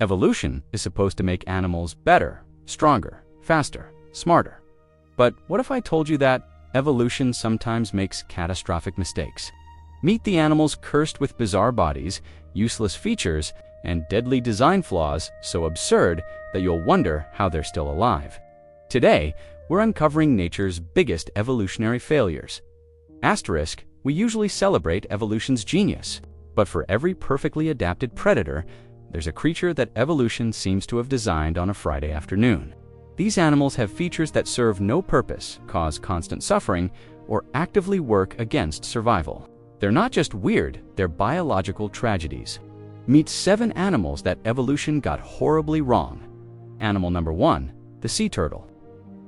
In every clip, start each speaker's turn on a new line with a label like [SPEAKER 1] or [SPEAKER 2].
[SPEAKER 1] Evolution is supposed to make animals better, stronger, faster, smarter. But what if I told you that evolution sometimes makes catastrophic mistakes? Meet the animals cursed with bizarre bodies, useless features, and deadly design flaws so absurd that you'll wonder how they're still alive. Today, we're uncovering nature's biggest evolutionary failures. Asterisk, we usually celebrate evolution's genius, but for every perfectly adapted predator, there's a creature that evolution seems to have designed on a Friday afternoon. These animals have features that serve no purpose, cause constant suffering, or actively work against survival. They're not just weird, they're biological tragedies. Meet 7 animals that evolution got horribly wrong. Animal number 1, the sea turtle.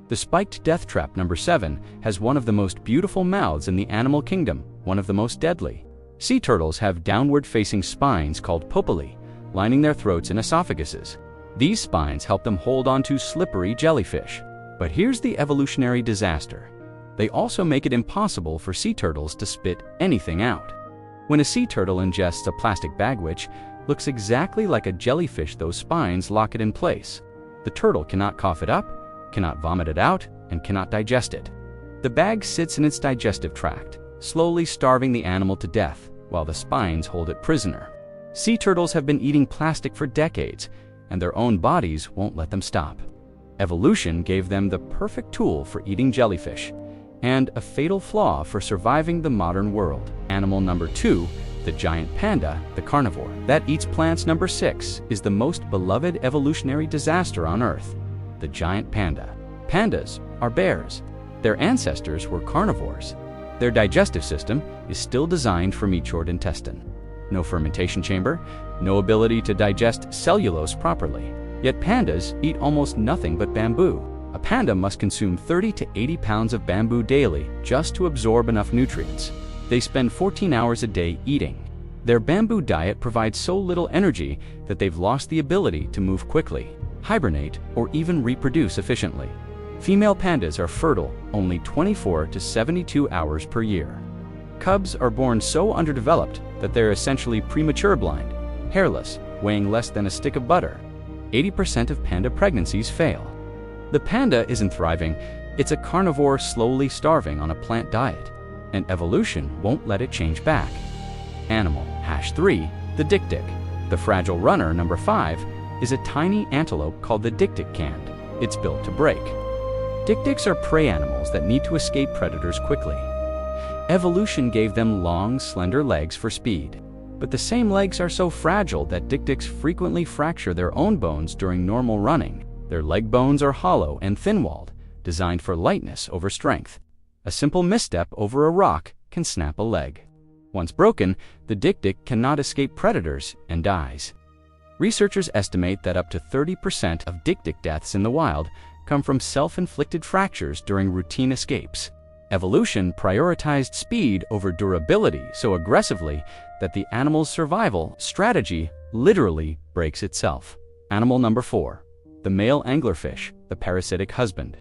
[SPEAKER 1] The spiked death trap number 7 has one of the most beautiful mouths in the animal kingdom, one of the most deadly. Sea turtles have downward-facing spines called pupilli, lining their throats and esophaguses. These spines help them hold onto slippery jellyfish. But here's the evolutionary disaster. They also make it impossible for sea turtles to spit anything out. When a sea turtle ingests a plastic bag which looks exactly like a jellyfish, those spines lock it in place. The turtle cannot cough it up, cannot vomit it out, and cannot digest it. The bag sits in its digestive tract, slowly starving the animal to death, while the spines hold it prisoner. Sea turtles have been eating plastic for decades, and their own bodies won't let them stop. Evolution gave them the perfect tool for eating jellyfish, and a fatal flaw for surviving the modern world. Animal number 2, the giant panda, the carnivore, that eats plants. Number 6 is the most beloved evolutionary disaster on Earth, the giant panda. Pandas are bears. Their ancestors were carnivores. Their digestive system is still designed for meat-short intestine. No fermentation chamber, no ability to digest cellulose properly. Yet pandas eat almost nothing but bamboo. A panda must consume 30 to 80 pounds of bamboo daily just to absorb enough nutrients. They spend 14 hours a day eating. Their bamboo diet provides so little energy that they've lost the ability to move quickly, hibernate, or even reproduce efficiently. Female pandas are fertile only 24 to 72 hours per year. Cubs are born so underdeveloped that they're essentially premature blind, hairless, weighing less than a stick of butter. 80% of panda pregnancies fail. The panda isn't thriving, it's a carnivore slowly starving on a plant diet, and evolution won't let it change back. Animal #3, the Dik-Dik. The fragile runner number 5 is a tiny antelope called the Dik-Dik canned. It's built to break. Dik-Diks are prey animals that need to escape predators quickly. Evolution gave them long, slender legs for speed. But the same legs are so fragile that Dik-Diks frequently fracture their own bones during normal running. Their leg bones are hollow and thin-walled, designed for lightness over strength. A simple misstep over a rock can snap a leg. Once broken, the Dik-Dik cannot escape predators and dies. Researchers estimate that up to 30% of Dik-Dik deaths in the wild come from self-inflicted fractures during routine escapes. Evolution prioritized speed over durability so aggressively that the animal's survival strategy literally breaks itself. Animal number 4, the male anglerfish, the parasitic husband.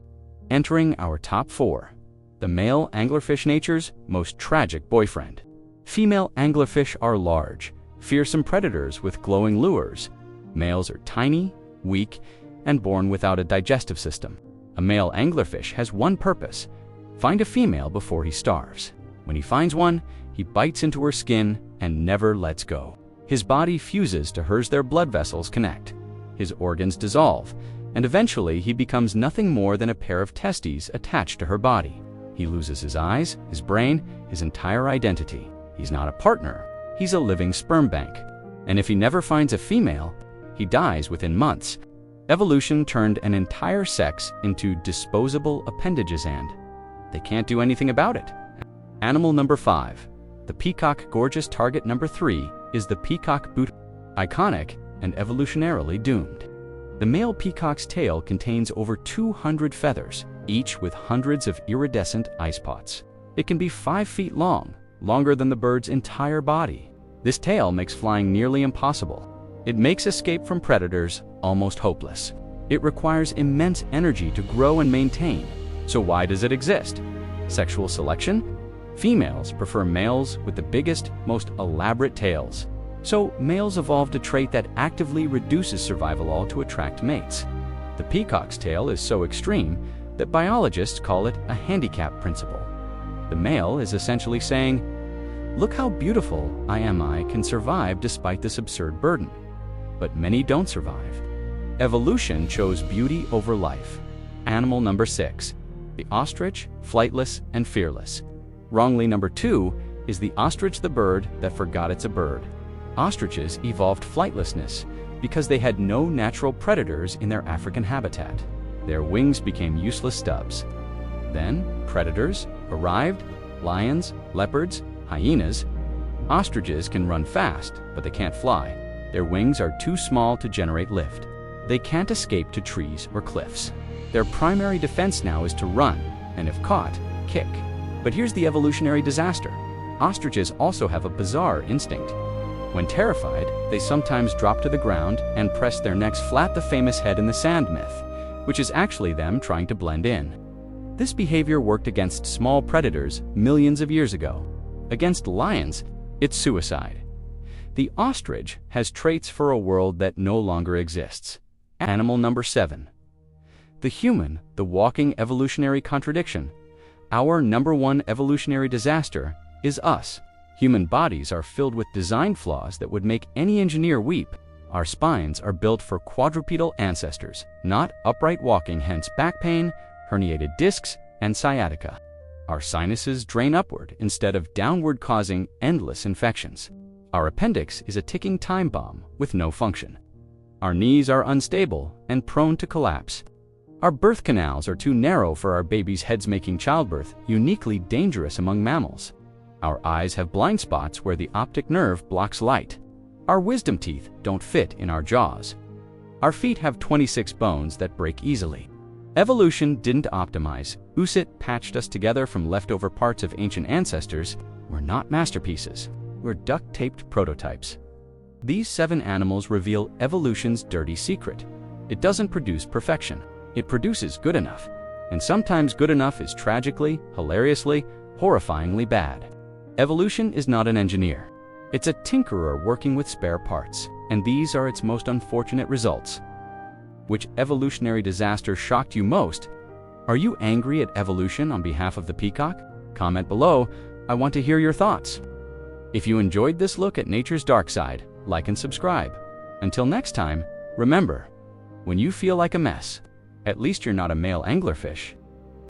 [SPEAKER 1] Entering our top 4, the male anglerfish, nature's most tragic boyfriend. Female anglerfish are large, fearsome predators with glowing lures. Males are tiny, weak, and born without a digestive system. A male anglerfish has one purpose: find a female before he starves. When he finds one, he bites into her skin and never lets go. His body fuses to hers, their blood vessels connect. His organs dissolve, and eventually he becomes nothing more than a pair of testes attached to her body. He loses his eyes, his brain, his entire identity. He's not a partner, he's a living sperm bank. And if he never finds a female, he dies within months. Evolution turned an entire sex into disposable appendages, and they can't do anything about it. Animal number 5, the peacock. Gorgeous target number 3 is the peacock boot. Iconic and evolutionarily doomed. The male peacock's tail contains over 200 feathers, each with hundreds of iridescent eye spots. It can be 5 feet long, longer than the bird's entire body. This tail makes flying nearly impossible. It makes escape from predators almost hopeless. It requires immense energy to grow and maintain. So why does it exist? Sexual selection? Females prefer males with the biggest, most elaborate tails. So males evolved a trait that actively reduces survival to attract mates. The peacock's tail is so extreme that biologists call it a handicap principle. The male is essentially saying, "Look how beautiful I can survive despite this absurd burden." But many don't survive. Evolution chose beauty over life. Animal number 6, the ostrich, flightless and fearless. Wrongly number 2 is the ostrich, the bird that forgot it's a bird. Ostriches evolved flightlessness because they had no natural predators in their African habitat. Their wings became useless stubs. Then predators arrived: lions, leopards, hyenas. Ostriches can run fast, but they can't fly. Their wings are too small to generate lift. They can't escape to trees or cliffs. Their primary defense now is to run, and if caught, kick. But here's the evolutionary disaster. Ostriches also have a bizarre instinct. When terrified, they sometimes drop to the ground and press their necks flat, the famous head in the sand myth, which is actually them trying to blend in. This behavior worked against small predators millions of years ago. Against lions, it's suicide. The ostrich has traits for a world that no longer exists. Animal number 7. The human, the walking evolutionary contradiction. Our number 1 evolutionary disaster is us. Human bodies are filled with design flaws that would make any engineer weep. Our spines are built for quadrupedal ancestors, not upright walking, hence back pain, herniated discs, and sciatica. Our sinuses drain upward instead of downward, causing endless infections. Our appendix is a ticking time bomb with no function. Our knees are unstable and prone to collapse. Our birth canals are too narrow for our babies' heads, making childbirth uniquely dangerous among mammals. Our eyes have blind spots where the optic nerve blocks light. Our wisdom teeth don't fit in our jaws. Our feet have 26 bones that break easily. Evolution didn't optimize. USIT patched us together from leftover parts of ancient ancestors. We're not masterpieces. We're duct-taped prototypes. These 7 animals reveal evolution's dirty secret. It doesn't produce perfection. It produces good enough. And sometimes good enough is tragically, hilariously, horrifyingly bad. Evolution is not an engineer. It's a tinkerer working with spare parts. And these are its most unfortunate results. Which evolutionary disaster shocked you most? Are you angry at evolution on behalf of the peacock? Comment below. I want to hear your thoughts. If you enjoyed this look at nature's dark side, like and subscribe. Until next time, remember, when you feel like a mess, at least you're not a male anglerfish.